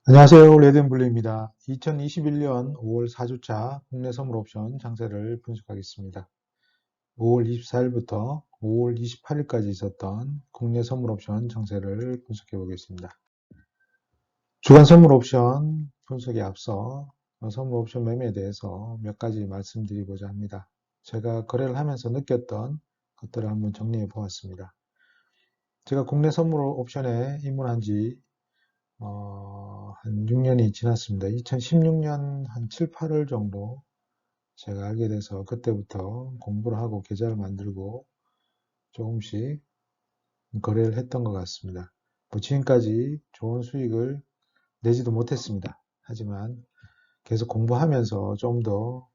안녕하세요. 레드앤블루입니다. 2021년 5월 4주차 국내 선물옵션 장세를 분석하겠습니다. 5월 24일부터 5월 28일까지 있었던 국내 선물옵션 장세를 분석해 보겠습니다. 주간 선물옵션 분석에 앞서 선물옵션 매매에 대해서 몇 가지 말씀드리고자 합니다. 제가 거래를 하면서 느꼈던 것들을 한번 정리해 보았습니다. 제가 국내 선물옵션에 입문한 지 한 6년이 지났습니다. 2016년 한 7, 8월 정도 제가 알게 돼서 그때부터 공부를 하고 계좌를 만들고 조금씩 거래를 했던 것 같습니다. 지금까지 좋은 수익을 내지도 못했습니다. 하지만 계속 공부하면서 좀 더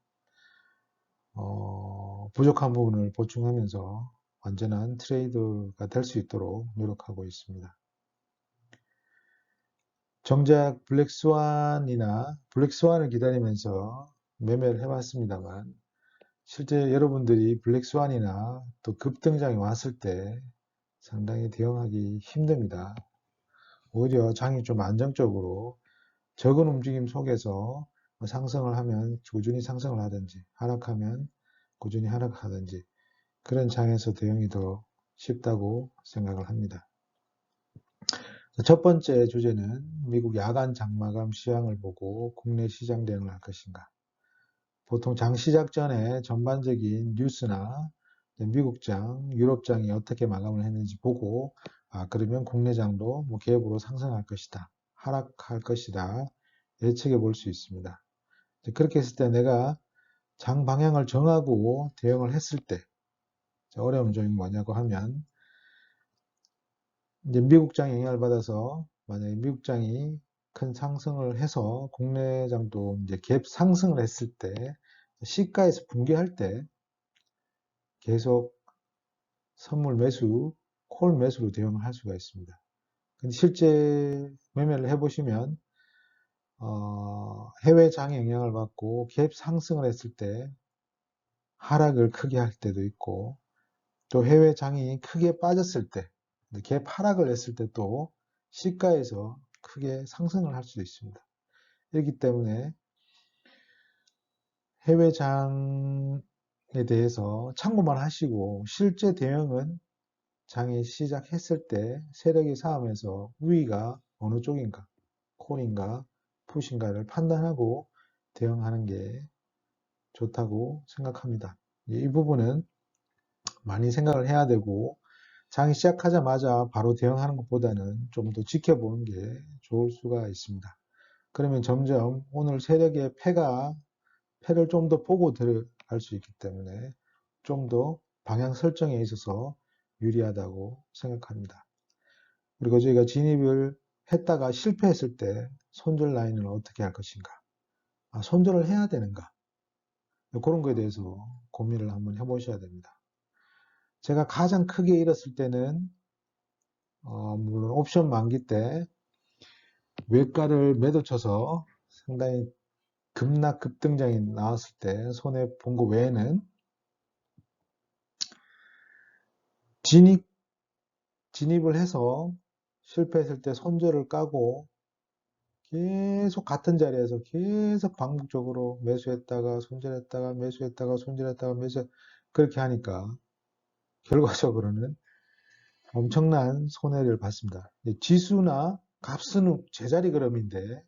부족한 부분을 보충하면서 완전한 트레이더가 될 수 있도록 노력하고 있습니다. 정작 블랙스완을 기다리면서 매매를 해봤습니다만 실제 여러분들이 블랙스완이나 또 급등장이 왔을 때 상당히 대응하기 힘듭니다. 오히려 장이 좀 안정적으로 적은 움직임 속에서 상승을 하면 꾸준히 상승을 하든지 하락하면 꾸준히 하락하든지 그런 장에서 대응이 더 쉽다고 생각을 합니다. 첫 번째 주제는 미국 야간 장마감 시황을 보고 국내 시장 대응을 할 것인가. 보통 장 시작 전에 전반적인 뉴스나 미국장, 유럽장이 어떻게 마감을 했는지 보고 그러면 국내장도 갭으로 상승할 것이다. 하락할 것이다. 예측해 볼 수 있습니다. 그렇게 했을 때 내가 장 방향을 정하고 대응을 했을 때 어려운 점이 뭐냐고 하면 이제 미국장 영향을 받아서 만약에 미국장이 큰 상승을 해서 국내장도 이제 갭 상승을 했을 때 시가에서 붕괴할 때 계속 선물 매수, 콜 매수로 대응을 할 수가 있습니다. 근데 실제 매매를 해보시면 해외 장에 영향을 받고 갭 상승을 했을 때 하락을 크게 할 때도 있고 또 해외 장이 크게 빠졌을 때 갭 하락을 했을 때 또 시가에서 크게 상승을 할 수도 있습니다. 그렇기 때문에 해외 장에 대해서 참고만 하시고 실제 대응은 장이 시작했을 때 세력이 쌓으면서 우위가 어느 쪽인가, 콜인가, 푸신가를 판단하고 대응하는 게 좋다고 생각합니다. 이 부분은 많이 생각을 해야 되고 장이 시작하자마자 바로 대응하는 것보다는 좀 더 지켜보는 게 좋을 수가 있습니다. 그러면 점점 오늘 세력의 패를 좀 더 보고 들어갈 수 있기 때문에 좀 더 방향 설정에 있어서 유리하다고 생각합니다. 그리고 저희가 진입을 했다가 실패했을 때 손절 라인을 어떻게 할 것인가, 손절을 해야 되는가, 그런 거에 대해서 고민을 한번 해보셔야 됩니다. 제가 가장 크게 잃었을 때는 물론 옵션 만기 때 외가를 매도 쳐서 상당히 급락 급등장이 나왔을 때 손해 본 거 외에는 진입을 해서 실패했을 때 손절을 까고 계속 같은 자리에서 계속 반복적으로 매수했다가 손절했다가 매수했다가 손절했다가 매수 그렇게 하니까 결과적으로는 엄청난 손해를 봤습니다. 지수나 값은 제자리 걸음인데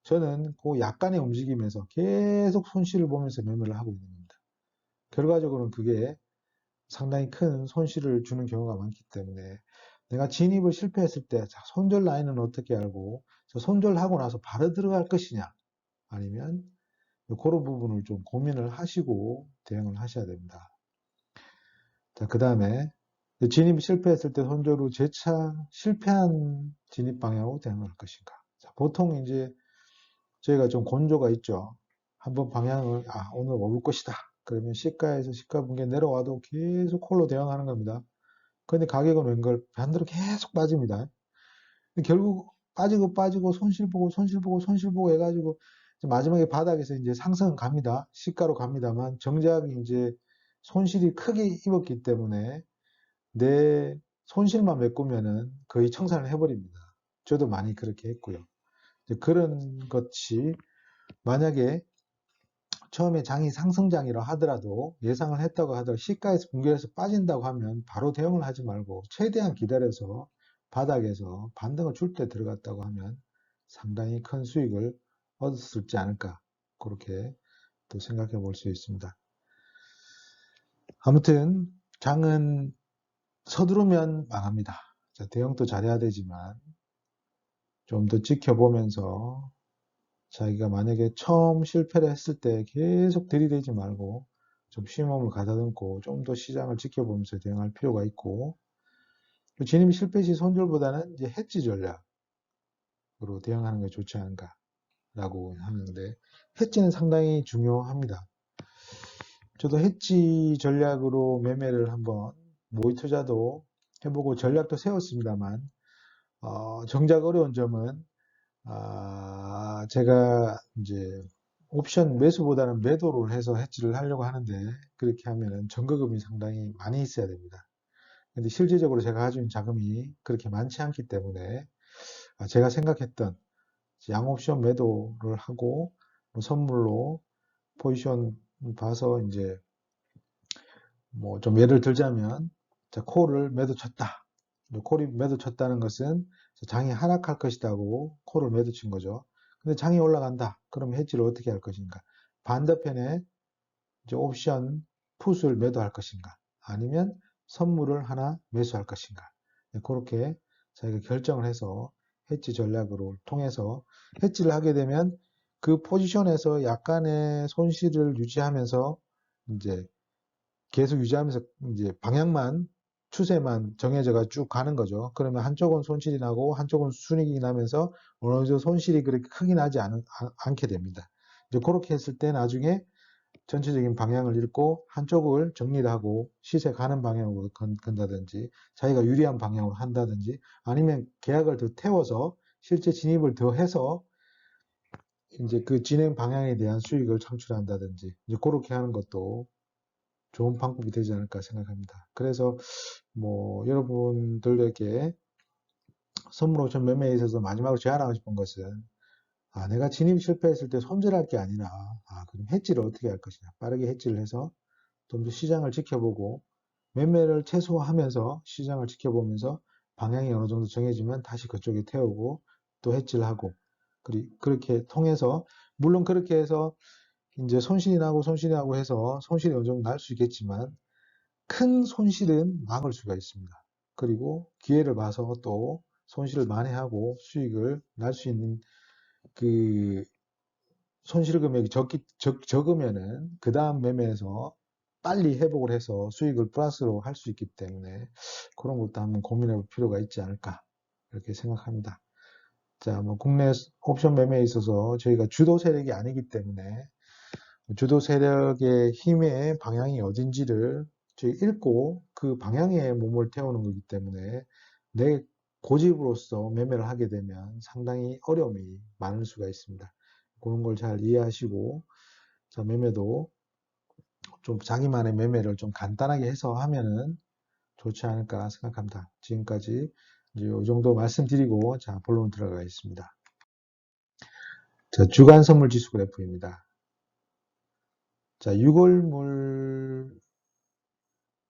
저는 그 약간의 움직임에서 계속 손실을 보면서 매매를 하고 있는 겁니다. 결과적으로는 그게 상당히 큰 손실을 주는 경우가 많기 때문에 내가 진입을 실패했을 때 손절 라인은 어떻게 알고 손절하고 나서 바로 들어갈 것이냐 아니면 그런 부분을 좀 고민을 하시고 대응을 하셔야 됩니다. 자, 그 다음에 진입이 실패했을 때 손절 후 재차 실패한 진입 방향으로 대응할 것인가. 자, 보통 이제 저희가 좀 곤조가 있죠. 한번 방향을 오늘 오를 것이다. 그러면 시가에서 시가 붕괴 내려와도 계속 콜로 대응하는 겁니다. 근데 가격은 웬걸 반대로 계속 빠집니다. 결국 빠지고 손실 보고 손실 보고 손실 보고 해가지고 마지막에 바닥에서 이제 상승은 갑니다. 시가로 갑니다만 정작 이제 손실이 크게 입었기 때문에 내 손실만 메꾸면은 거의 청산을 해버립니다. 저도 많이 그렇게 했고요. 그런 것이 만약에 처음에 장이 상승장이라 하더라도 예상을 했다고 하더라도 시가에서 붕괴해서 빠진다고 하면 바로 대응을 하지 말고 최대한 기다려서 바닥에서 반등을 줄 때 들어갔다고 하면 상당히 큰 수익을 얻었을지 않을까 그렇게 또 생각해 볼 수 있습니다. 아무튼 장은 서두르면 망합니다. 자, 대응도 잘해야 되지만 좀 더 지켜보면서 자기가 만약에 처음 실패를 했을 때 계속 들이대지 말고 좀 쉼없을 가다듬고 좀 더 시장을 지켜보면서 대응할 필요가 있고 또 진입 실패 시 손절보다는 이제 해지 전략으로 대응하는 게 좋지 않을까라고 하는데 해지는 상당히 중요합니다. 저도 해지 전략으로 매매를 한번 모의 투자도 해보고 전략도 세웠습니다만 정작 어려운 점은 제가 이제 옵션 매수보다는 매도를 해서 해지를 하려고 하는데 그렇게 하면은 전거금이 상당히 많이 있어야 됩니다. 근데 실질적으로 제가 가지고 있는 자금이 그렇게 많지 않기 때문에 제가 생각했던 양옵션 매도를 하고 뭐 선물로 포지션 봐서 이제 뭐 좀 예를 들자면 자, 콜을 매도 쳤다. 콜이 매도 쳤다는 것은 장이 하락할 것이다고 콜을 매도 친 거죠. 근데 장이 올라간다. 그럼 해지를 어떻게 할 것인가? 반대편에 이제 옵션 풋을 매도할 것인가? 아니면 선물을 하나 매수할 것인가? 그렇게 자기가 결정을 해서 해지 전략으로 통해서 해지를 하게 되면 그 포지션에서 약간의 손실을 유지하면서 이제 계속 유지하면서 이제 방향만 추세만 정해져가 쭉 가는 거죠. 그러면 한쪽은 손실이 나고 한쪽은 순이익이 나면서 어느 정도 손실이 그렇게 크게 나지 않게 됩니다. 이제 그렇게 했을 때 나중에 전체적인 방향을 잃고 한쪽을 정리를 하고 시세 가는 방향으로 건다든지 자기가 유리한 방향으로 한다든지 아니면 계약을 더 태워서 실제 진입을 더 해서 이제 그 진행 방향에 대한 수익을 창출한다든지 이제 그렇게 하는 것도 좋은 방법이 되지 않을까 생각합니다. 그래서 뭐 여러분들에게 선물 옵션 매매에 있어서 마지막으로 제안하고 싶은 것은 내가 진입 실패했을 때 손절할 게 아니라 그럼 해지를 어떻게 할 것이냐 빠르게 해지를 해서 좀 더 시장을 지켜보고 매매를 최소화하면서 시장을 지켜보면서 방향이 어느 정도 정해지면 다시 그쪽에 태우고 또 해지를 하고 그렇게 통해서 물론 그렇게 해서 이제 손실이 나고 해서 손실이 어느 정도 날 수 있겠지만 큰 손실은 막을 수가 있습니다. 그리고 기회를 봐서 또 손실을 만회하고 수익을 날 수 있는 그 손실 금액이 적으면은 그 다음 매매에서 빨리 회복을 해서 수익을 플러스로 할 수 있기 때문에 그런 것도 한번 고민해 볼 필요가 있지 않을까 이렇게 생각합니다. 자, 뭐 국내 옵션 매매에 있어서 저희가 주도 세력이 아니기 때문에 주도 세력의 힘의 방향이 어딘지를 저희 읽고 그 방향에 몸을 태우는 거기 때문에 내 고집으로서 매매를 하게 되면 상당히 어려움이 많을 수가 있습니다. 그런 걸 잘 이해하시고 자, 매매도 좀 자기만의 매매를 좀 간단하게 해서 하면은 좋지 않을까 생각합니다. 지금까지 이제 이 정도 말씀드리고 자, 본론 들어가겠습니다. 자, 주간 선물 지수 그래프입니다. 자, 6월물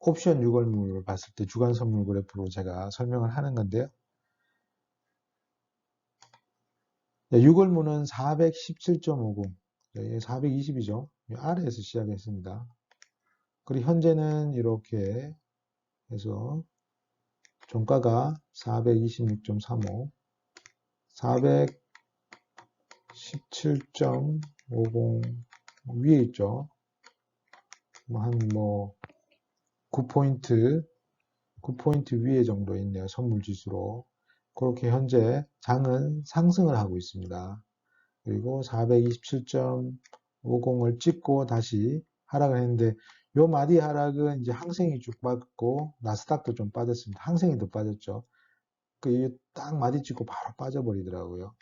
옵션 6월물을 봤을 때 주간 선물 그래프로 제가 설명을 하는 건데요. 6월물은 417.50, 420이죠. 아래에서 시작했습니다. 그리고 현재는 이렇게 해서 종가가 426.35, 417.50 위에 있죠. 한 9포인트 위에 정도 있네요. 선물 지수로. 그렇게 현재 장은 상승을 하고 있습니다. 그리고 427.50을 찍고 다시 하락을 했는데 요 마디 하락은 이제 항생이 쭉 빠졌고 나스닥도 좀 빠졌습니다. 항생이 더 빠졌죠. 딱 마디 찍고 바로 빠져버리더라고요.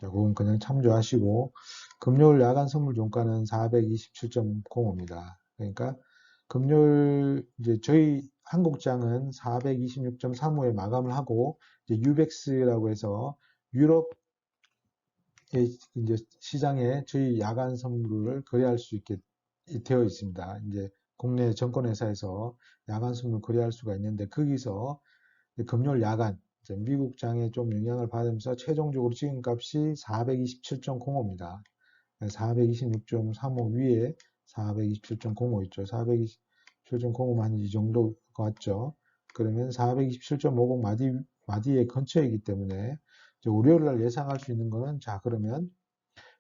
자, 그건 그냥 참조하시고 금요일 야간 선물 종가는 427.05입니다. 그러니까 금요일 이제 저희 한국장은 426.35에 마감을 하고 이제 유백스라고 해서 유럽 이제 시장에 저희 야간 선물을 거래할 수 있게 되어 있습니다. 이제 국내 증권회사에서 야간 선물 거래할 수가 있는데 거기서 금요일 야간 미국 장에 좀 영향을 받으면서 최종적으로 찍은 값이 427.05입니다. 426.35 위에 427.05 있죠. 427.05만 이 정도 같죠. 그러면 427.50 마디의 근처이기 때문에 월요일 날 예상할 수 있는 거는 자 그러면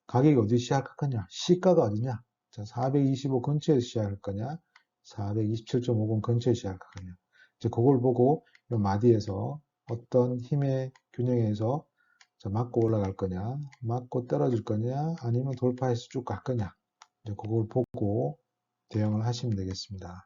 가격이 어디 시작할 거냐? 시가가 어디냐? 자, 425 근처에서 시작할 거냐? 427.50 근처에 시작할 거냐? 이제 그걸 보고 이 마디에서 어떤 힘의 균형에서 자, 맞고 올라갈 거냐? 맞고 떨어질 거냐? 아니면 돌파해서 쭉 갈 거냐? 이제 그걸 보고 대응을 하시면 되겠습니다.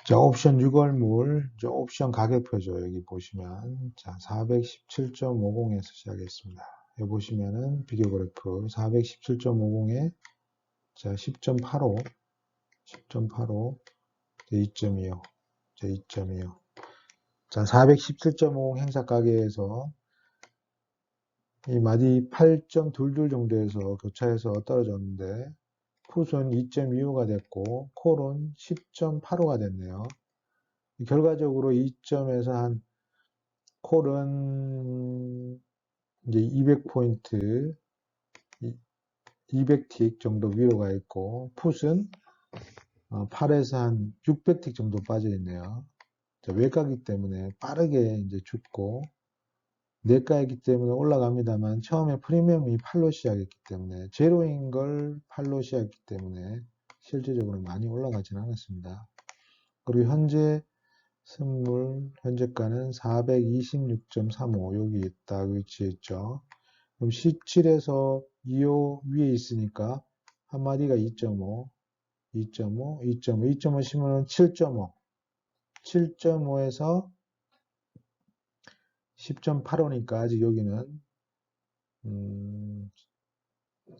자, 옵션 6월물, 옵션 가격표죠. 여기 보시면. 자, 417.50에서 시작했습니다. 여기 보시면은 비교 그래프 417.50에 자, 10.85, 10.85, 2.25, 2.25. 자, 417.50 행사 가격에서 이 마디 8.22 정도에서 교차해서 떨어졌는데 풋은 2.25가 됐고 콜은 10.85가 됐네요. 결과적으로 2점에서 한 콜은 이제 200포인트, 200틱 정도 위로 가 있고 풋은 8에서 한 600틱 정도 빠져 있네요. 외가기 때문에 빠르게 이제 죽고 내가이기 때문에 올라갑니다만 처음에 프리미엄이 8로 시작했기 때문에 제로인 걸 8로 시작했기 때문에 실질적으로 많이 올라가진 않았습니다. 그리고 현재 선물 현재가는 426.35 여기 있다 위치에 있죠. 그럼 17에서 25 위에 있으니까 한마디가 2.5, 2.5, 2.5, 2.5 심으면 7.5, 7.5에서 10.85니까 아직 여기는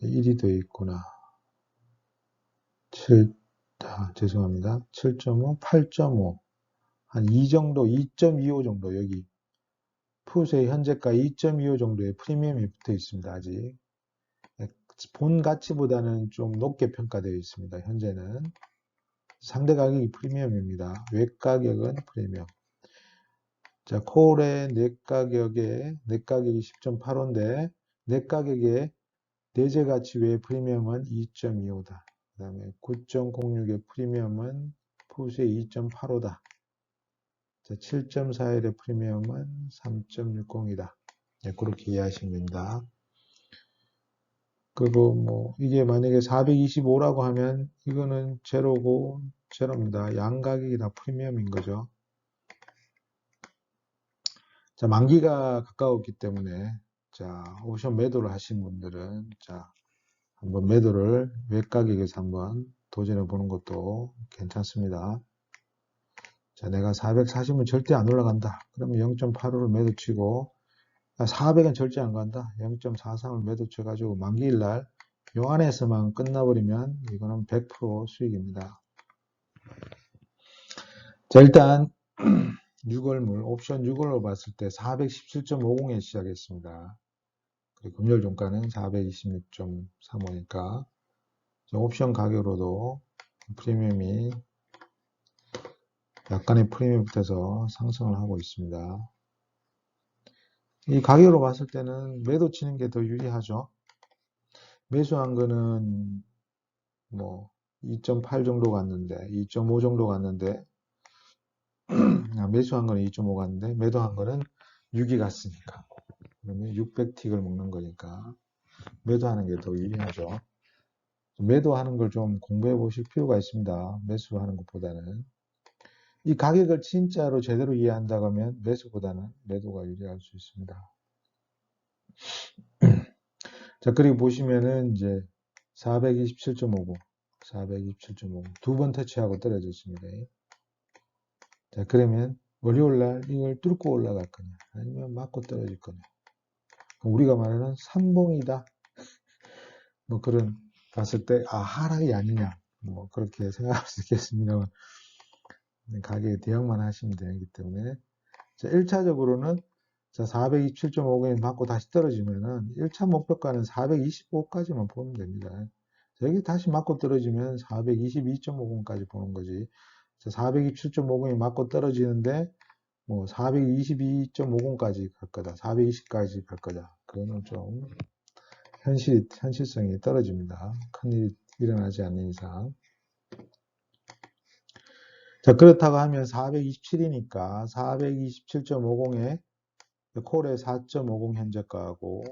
1이 되어 있구나. 7, 죄송합니다. 7.5, 8.5, 한 2 정도, 2.25 정도 여기 풋의 현재가 2.25 정도의 프리미엄이 붙어 있습니다. 아직 본 가치보다는 좀 높게 평가되어 있습니다. 현재는 상대 가격이 프리미엄입니다. 외 가격은 프리미엄. 자, 콜의 넷 가격이 10.85인데 넷 가격의 내재 가치 외 프리미엄은 2.25다. 그 다음에 9.06의 프리미엄은 풋의 2.85다. 7.41의 프리미엄은 3.60이다. 네, 그렇게 이해하시면 됩니다. 그리고 뭐 이게 만약에 425라고 하면 이거는 제로고 제로입니다. 양 가격이 다 프리미엄인 거죠. 자, 만기가 가까웠기 때문에 자, 옵션 매도를 하신 분들은 자, 한번 매도를 외가격에서 한번 도전해 보는 것도 괜찮습니다. 자, 내가 440은 절대 안 올라간다. 그러면 0.85를 매도 치고 400은 절대 안 간다. 0.43을 매도 쳐가지고 만기일 날 요 안에서만 끝나버리면 이거는 100% 수익입니다. 자, 일단 6월물 옵션 6월로 봤을 때 417.50에 시작했습니다. 그리고 금요일 종가는 426.35니까 옵션 가격으로도 프리미엄이 약간의 프리미엄 붙어서 상승을 하고 있습니다. 이 가격으로 봤을 때는 매도 치는 게 더 유리하죠. 매수한 거는 뭐 2.8 정도 갔는데 2.5 정도 갔는데 매수한 거는 2.5 갔는데 매도한 거는 6이 갔으니까 그러면 600틱을 먹는 거니까 매도하는 게 더 유리하죠. 매도하는 걸 좀 공부해 보실 필요가 있습니다. 매수하는 것보다는 이 가격을 진짜로 제대로 이해한다고 하면 매수보다는 매도가 유리할 수 있습니다. 자, 그리고 보시면은 이제 427.50, 427.50 두 번 터치하고 떨어졌습니다. 자, 그러면 월요일 날 이걸 뚫고 올라갈 거냐, 아니면 맞고 떨어질 거냐. 우리가 말하는 삼봉이다. 뭐 그런 봤을 때, 하락이 아니냐. 뭐 그렇게 생각할 수 있겠습니다만, 가격에 대응만 하시면 되기 때문에. 자, 1차적으로는 자, 427.50엔 맞고 다시 떨어지면은 1차 목표가는 425까지만 보면 됩니다. 자, 여기 다시 맞고 떨어지면 422.50까지 보는 거지. 자, 427.50이 맞고 떨어지는데 뭐 422.50까지 갈 거다. 420까지 갈 거다. 그거는 좀 현실성이 떨어집니다. 큰일이 일어나지 않는 이상. 자, 그렇다고 하면 427이니까 427.50에 콜의 4.50 현재가하고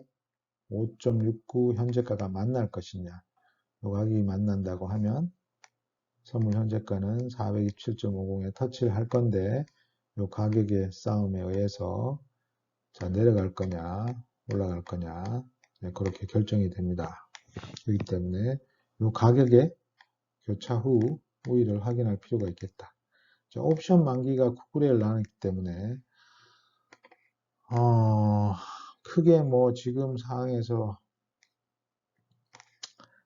5.69 현재가가 만날 것이냐. 요 가격이 만난다고 하면 선물 현재가는 427.50에 터치를 할 건데 요 가격의 싸움에 의해서 자, 내려갈 거냐, 올라갈 거냐, 네, 그렇게 결정이 됩니다. 그렇기 때문에 이 가격의 교차 후 우위를 확인할 필요가 있겠다. 자, 옵션 만기가 9개월 나왔기 때문에 크게 뭐 지금 상황에서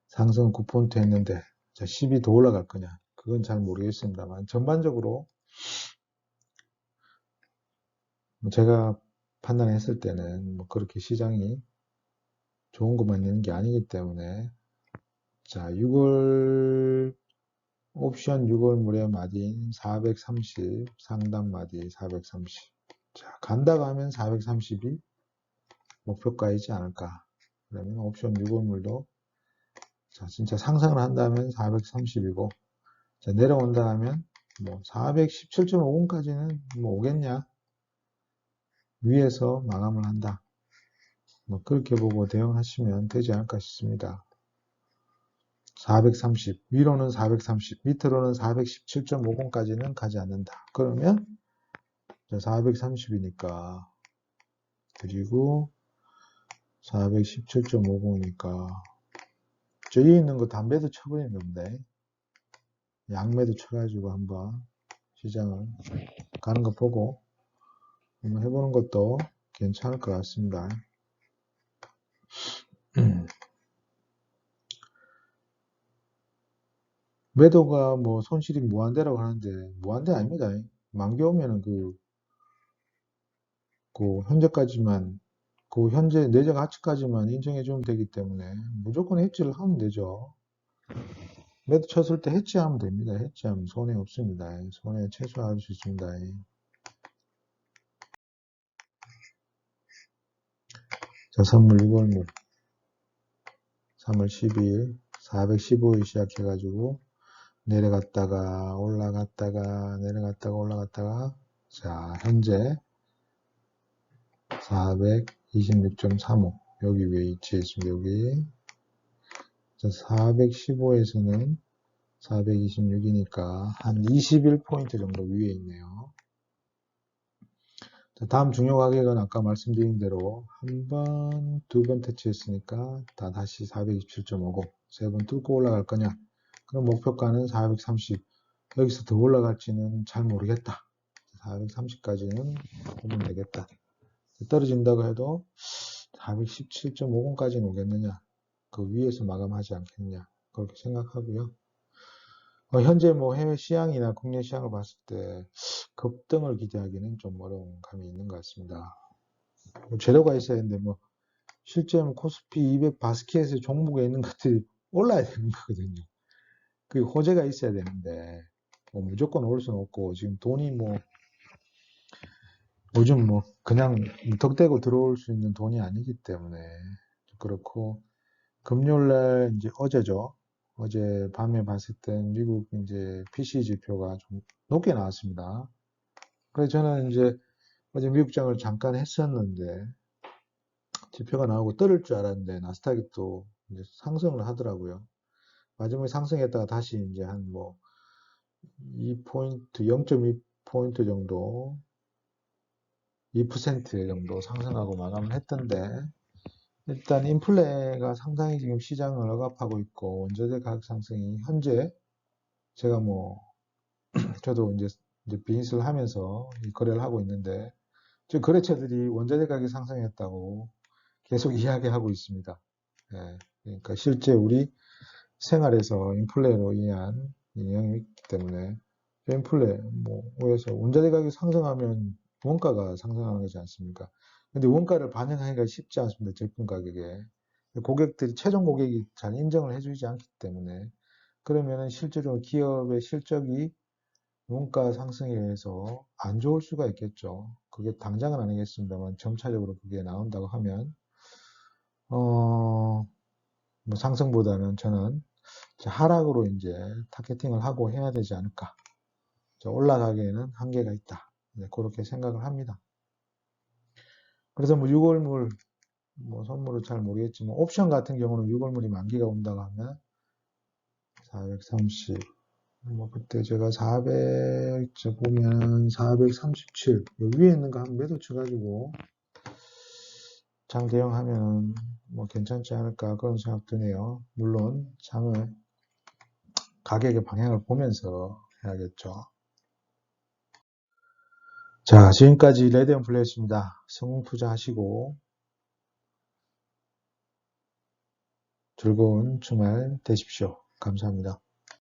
상승 9포인트 했는데 자, 10이 더 올라갈 거냐, 그건 잘 모르겠습니다만 전반적으로 제가 판단했을 때는 뭐 그렇게 시장이 좋은 것만 있는 게 아니기 때문에 자, 6월 옵션 6월 무료 마진 430, 상단 마진 430. 자, 간다고 하면 430이 목표가이지 않을까. 그러면 옵션 6월물도 자, 진짜 상승을 한다면 430이고, 자, 내려온다 하면 뭐 417.50까지는 뭐 오겠냐? 위에서 마감을 한다. 뭐 그렇게 보고 대응하시면 되지 않을까 싶습니다. 430, 위로는 430, 밑으로는 417.50까지는 가지 않는다. 그러면 430이니까 그리고 417.50이니까 저기 있는 거 담배도 쳐버리는 겁니다. 양매도 쳐가지고 한번 시장을 가는 거 보고 한번 해보는 것도 괜찮을 것 같습니다. 매도가 뭐 손실이 무한대라고 하는데 무한대 아닙니다. 만기 오면은 그 현재까지만 그 현재 내재 가치까지만 인정해 주면 되기 때문에 무조건 해지를 하면 되죠. 매도 쳤을 때 해지하면 됩니다. 해지하면 손해 없습니다. 손해 최소화할 수 있습니다. 자, 선물 6월물 3월 12일 415일 시작해가지고 내려갔다가 올라갔다가 내려갔다가 올라갔다가 자, 현재 426.35 여기 위에 위치해 있습니다. 여기 415에서는 426이니까 한 21포인트 정도 위에 있네요. 자, 다음 중요 가격은 아까 말씀드린 대로 한 번, 두 번 터치했으니까 다시 427.50 세 번 뚫고 올라갈 거냐. 그럼 목표가는 430 여기서 더 올라갈지는 잘 모르겠다. 430까지는 보면 되겠다. 떨어진다고 해도 417.50까지는 오겠느냐. 그 위에서 마감하지 않겠느냐. 그렇게 생각하고요. 현재 뭐 해외 시장이나 국내 시장을 봤을 때 급등을 기대하기는 좀 어려운 감이 있는 것 같습니다. 재료가 있어야 되는데 뭐 실제 코스피 200 바스켓의 종목에 있는 것들이 올라야 되는 거거든요. 그 호재가 있어야 되는데 뭐 무조건 올 수는 없고 지금 돈이 뭐 요즘 뭐 그냥 무턱대고 들어올 수 있는 돈이 아니기 때문에 그렇고 금요일날 이제 어제죠. 어제 밤에 봤을 때 미국 이제 PC 지표가 좀 높게 나왔습니다. 그래서 저는 이제 어제 미국장을 잠깐 했었는데 지표가 나오고 떨을 줄 알았는데 나스닥이 또 이제 상승을 하더라고요. 마지막에 상승했다가 다시 이제 한 뭐 2포인트, 0.2포인트 정도, 2% 정도 상승하고 마감을 했던데 일단 인플레가 상당히 지금 시장을 억압하고 있고 원자재 가격 상승이 현재 제가 뭐 저도 이제 비즈니스를 하면서 이 거래를 하고 있는데 지금 거래처들이 원자재 가격 상승했다고 계속 이야기하고 있습니다. 예, 그러니까 실제 우리 생활에서 인플레로 인한 영향이 있기 때문에 벤플레, 뭐에서 원자재 가격이 상승하면 원가가 상승하는 거지 않습니까? 근데 원가를 반영하기가 쉽지 않습니다. 제품 가격에. 고객들이, 최종 고객이 잘 인정을 해주지 않기 때문에. 그러면은 실제로 기업의 실적이 원가 상승에 의해서 안 좋을 수가 있겠죠. 그게 당장은 아니겠습니다만 점차적으로 그게 나온다고 하면, 뭐 상승보다는 저는 하락으로 이제 타겟팅을 하고 해야 되지 않을까. 올라가기에는 한계가 있다. 네, 그렇게 생각을 합니다. 그래서 뭐 6월물, 뭐 선물을 잘 모르겠지만, 옵션 같은 경우는 6월물이 만기가 온다고 하면 430, 뭐 그때 제가 400, 보면 437, 위에 있는 거 한 매도 쳐가지고 장 대응하면 뭐 괜찮지 않을까 그런 생각 드네요. 물론 장을 가격의 방향을 보면서 해야겠죠. 자, 지금까지 레드온 플레이였습니다. 성공 투자하시고 즐거운 주말 되십시오. 감사합니다.